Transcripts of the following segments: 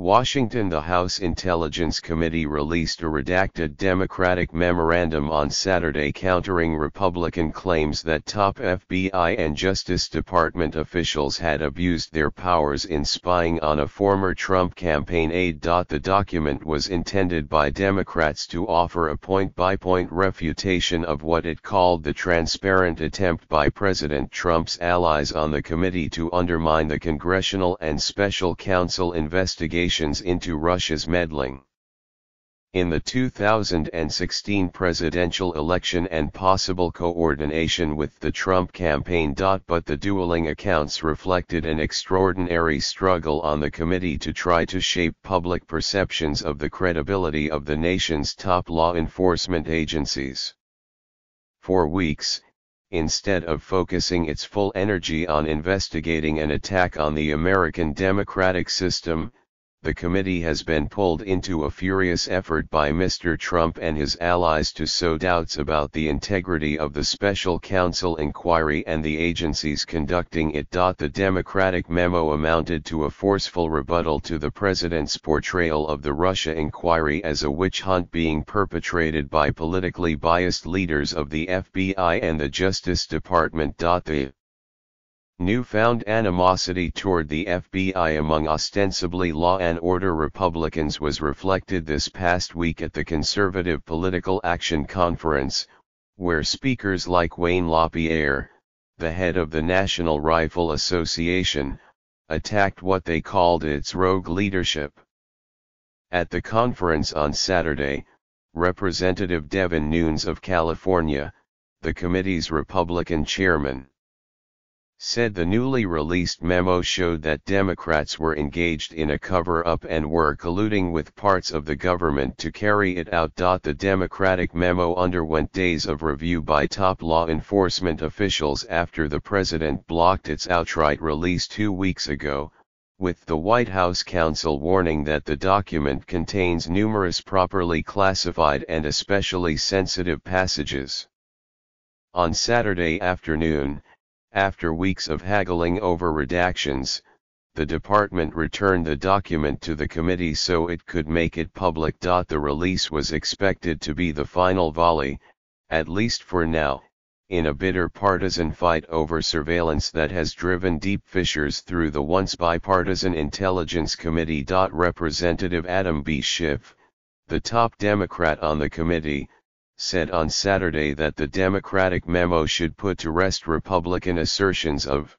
Washington. The House Intelligence Committee released a redacted Democratic memorandum on Saturday countering Republican claims that top FBI and Justice Department officials had abused their powers in spying on a former Trump campaign aide. The document was intended by Democrats to offer a point-by-point refutation of what it called the transparent attempt by President Trump's allies on the committee to undermine the congressional and special counsel investigations into Russia's meddling in the 2016 presidential election and possible coordination with the Trump campaign. But the dueling accounts reflected an extraordinary struggle on the committee to try to shape public perceptions of the credibility of the nation's top law enforcement agencies. For weeks, instead of focusing its full energy on investigating an attack on the American democratic system, the committee has been pulled into a furious effort by Mr. Trump and his allies to sow doubts about the integrity of the special counsel inquiry and the agencies conducting it. The Democratic memo amounted to a forceful rebuttal to the president's portrayal of the Russia inquiry as a witch hunt being perpetrated by politically biased leaders of the FBI and the Justice Department. The newfound animosity toward the FBI among ostensibly law and order Republicans was reflected this past week at the Conservative Political Action Conference, where speakers like Wayne LaPierre, the head of the National Rifle Association, attacked what they called its rogue leadership. At the conference on Saturday, Representative Devin Nunes of California, the committee's Republican chairman, said the newly released memo showed that Democrats were engaged in a cover-up and were colluding with parts of the government to carry it out. The Democratic memo underwent days of review by top law enforcement officials after the president blocked its outright release 2 weeks ago, with the White House counsel warning that the document contains numerous properly classified and especially sensitive passages. On Saturday afternoon, after weeks of haggling over redactions, the department returned the document to the committee so it could make it public. The release was expected to be the final volley, at least for now, in a bitter partisan fight over surveillance that has driven deep fissures through the once bipartisan Intelligence Committee. Representative Adam B. Schiff, the top Democrat on the committee, said on Saturday that the Democratic memo should put to rest Republican assertions of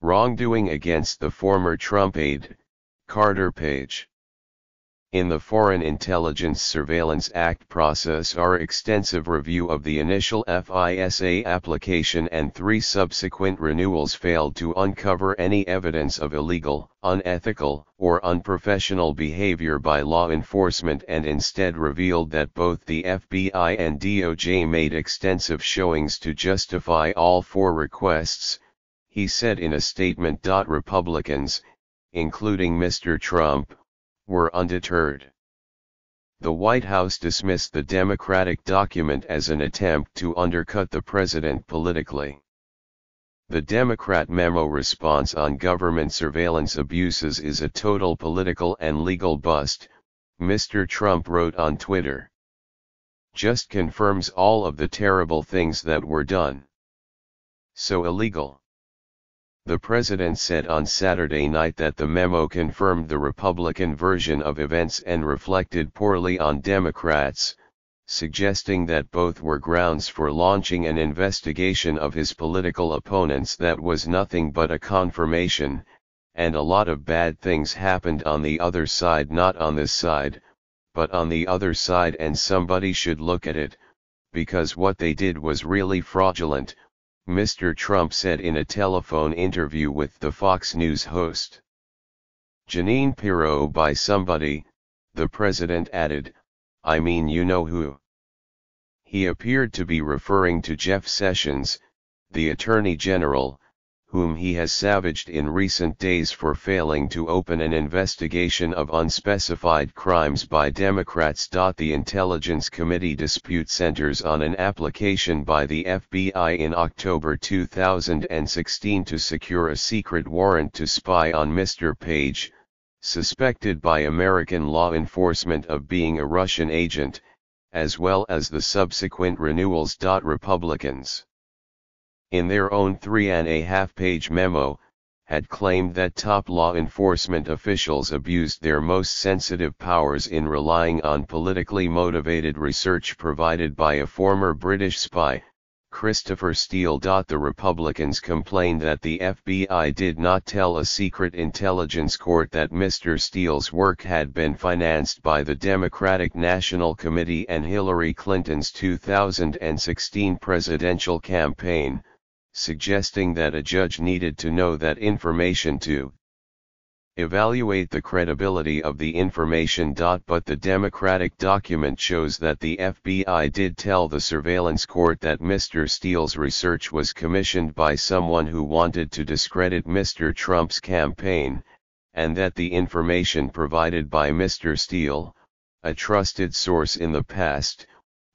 wrongdoing against the former Trump aide, Carter Page. In the Foreign Intelligence Surveillance Act process, our extensive review of the initial FISA application and 3 subsequent renewals failed to uncover any evidence of illegal, unethical, or unprofessional behavior by law enforcement, and instead revealed that both the FBI and DOJ made extensive showings to justify all 4 requests, he said in a statement. Republicans, including Mr. Trump, were undeterred. The White House dismissed the Democratic document as an attempt to undercut the president politically. The Democrat memo response on government surveillance abuses is a total political and legal bust, Mr. Trump wrote on Twitter. Just confirms all of the terrible things that were done. So illegal. The president said on Saturday night that the memo confirmed the Republican version of events and reflected poorly on Democrats, suggesting that both were grounds for launching an investigation of his political opponents that was nothing but a confirmation, and a lot of bad things happened on the other side, not on this side, but on the other side, and somebody should look at it, because what they did was really fraudulent, Mr. Trump said in a telephone interview with the Fox News host Jeanine Pirro. By somebody, the president added, I mean you know who. He appeared to be referring to Jeff Sessions, the Attorney General, whom he has savaged in recent days for failing to open an investigation of unspecified crimes by Democrats. The Intelligence Committee dispute centers on an application by the FBI in October 2016 to secure a secret warrant to spy on Mr. Page, suspected by American law enforcement of being a Russian agent, as well as the subsequent renewals. Republicans, in their own 3.5-page memo, had claimed that top law enforcement officials abused their most sensitive powers in relying on politically motivated research provided by a former British spy, Christopher Steele. The Republicans complained that the FBI did not tell a secret intelligence court that Mr. Steele's work had been financed by the Democratic National Committee and Hillary Clinton's 2016 presidential campaign, suggesting that a judge needed to know that information to evaluate the credibility of the information. But the Democratic document shows that the FBI did tell the surveillance court that Mr. Steele's research was commissioned by someone who wanted to discredit Mr. Trump's campaign, and that the information provided by Mr. Steele, a trusted source in the past,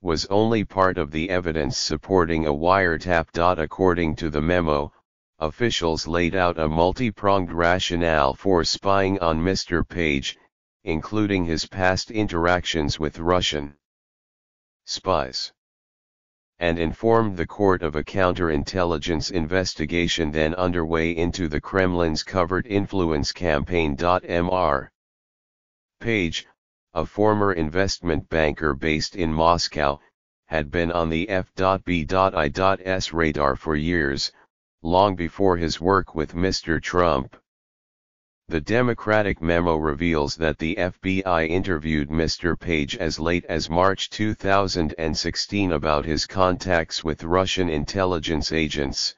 was only part of the evidence supporting a wiretap. According to the memo, officials laid out a multi-pronged rationale for spying on Mr. Page, including his past interactions with Russian spies, and informed the court of a counterintelligence investigation then underway into the Kremlin's covert influence campaign. Mr. Page, a former investment banker based in Moscow, had been on the F.B.I.'s radar for years, long before his work with Mr. Trump. The Democratic memo reveals that the FBI interviewed Mr. Page as late as March 2016 about his contacts with Russian intelligence agents,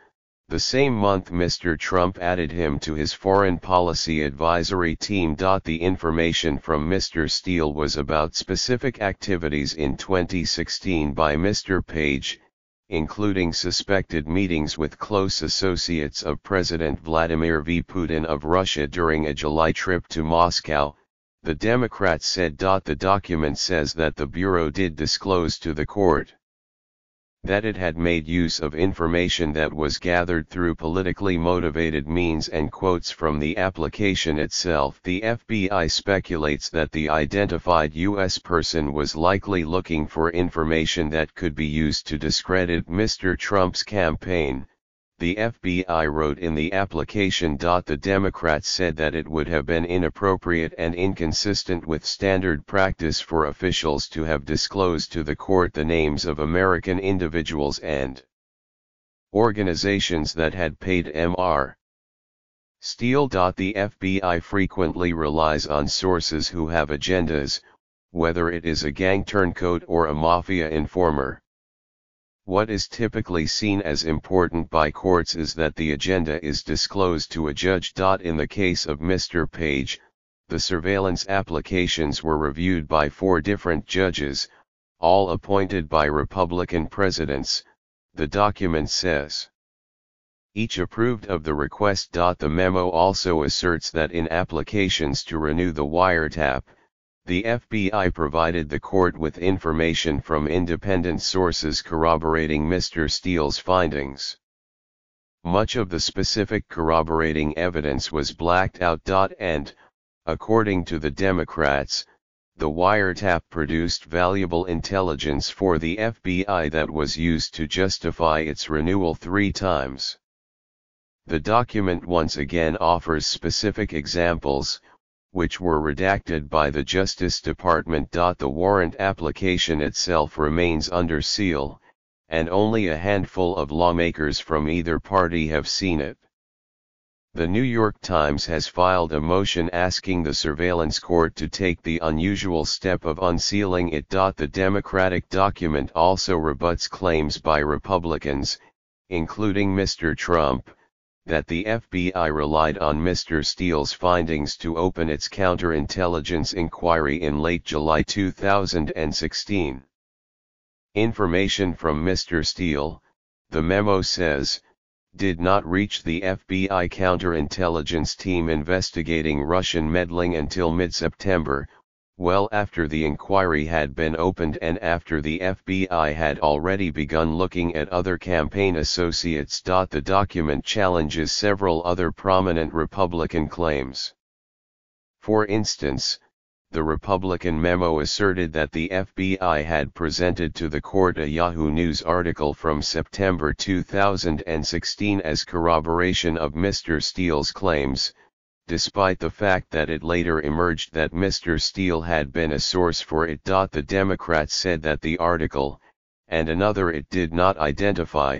the same month Mr. Trump added him to his foreign policy advisory team. The information from Mr. Steele was about specific activities in 2016 by Mr. Page, including suspected meetings with close associates of President Vladimir Putin of Russia during a July trip to Moscow, the Democrats said. The document says that the Bureau did disclose to the court that it had made use of information that was gathered through politically motivated means, and quotes from the application itself. The FBI speculates that the identified U.S. person was likely looking for information that could be used to discredit Mr. Trump's campaign, the FBI wrote in the application. The Democrats said that it would have been inappropriate and inconsistent with standard practice for officials to have disclosed to the court the names of American individuals and organizations that had paid Mr. Steele. The FBI frequently relies on sources who have agendas, whether it is a gang turncoat or a mafia informer. What is typically seen as important by courts is that the agenda is disclosed to a judge. In the case of Mr. Page, the surveillance applications were reviewed by 4 different judges, all appointed by Republican presidents, the document says. Each approved of the request. The memo also asserts that in applications to renew the wiretap, the FBI provided the court with information from independent sources corroborating Mr. Steele's findings. Much of the specific corroborating evidence was blacked out. And, according to the Democrats, the wiretap produced valuable intelligence for the FBI that was used to justify its renewal 3 times. The document once again offers specific examples, which were redacted by the Justice Department. The warrant application itself remains under seal, and only a handful of lawmakers from either party have seen it. The New York Times has filed a motion asking the surveillance court to take the unusual step of unsealing it. The Democratic document also rebuts claims by Republicans, including Mr. Trump, that the FBI relied on Mr. Steele's findings to open its counterintelligence inquiry in late July 2016. Information from Mr. Steele, the memo says, did not reach the FBI counterintelligence team investigating Russian meddling until mid-September, well after the inquiry had been opened and after the FBI had already begun looking at other campaign associates. The document challenges several other prominent Republican claims. For instance, the Republican memo asserted that the FBI had presented to the court a Yahoo News article from September 2016 as corroboration of Mr. Steele's claims, despite the fact that it later emerged that Mr. Steele had been a source for it. The Democrats said that the article, and another it did not identify,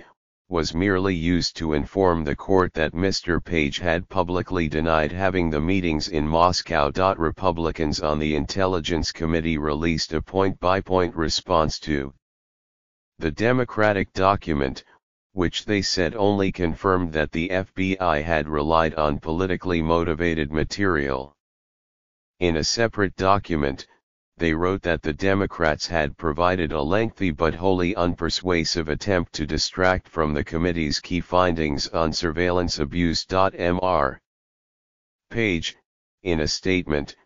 was merely used to inform the court that Mr. Page had publicly denied having the meetings in Moscow. Republicans on the Intelligence Committee released a point-by-point response to the Democratic document, which they said only confirmed that the FBI had relied on politically motivated material. In a separate document, they wrote that the Democrats had provided a lengthy but wholly unpersuasive attempt to distract from the committee's key findings on surveillance abuse. Mr. Page, in a statement,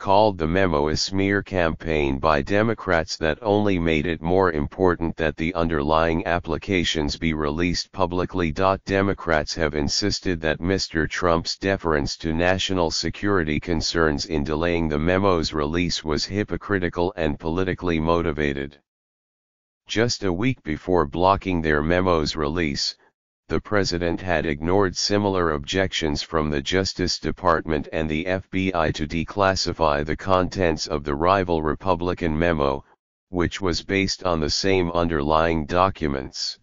called the memo a smear campaign by Democrats that only made it more important that the underlying applications be released publicly. Democrats have insisted that Mr. Trump's deference to national security concerns in delaying the memo's release was hypocritical and politically motivated. Just a week before blocking their memo's release, the president had ignored similar objections from the Justice Department and the FBI to declassify the contents of the rival Republican memo, which was based on the same underlying documents.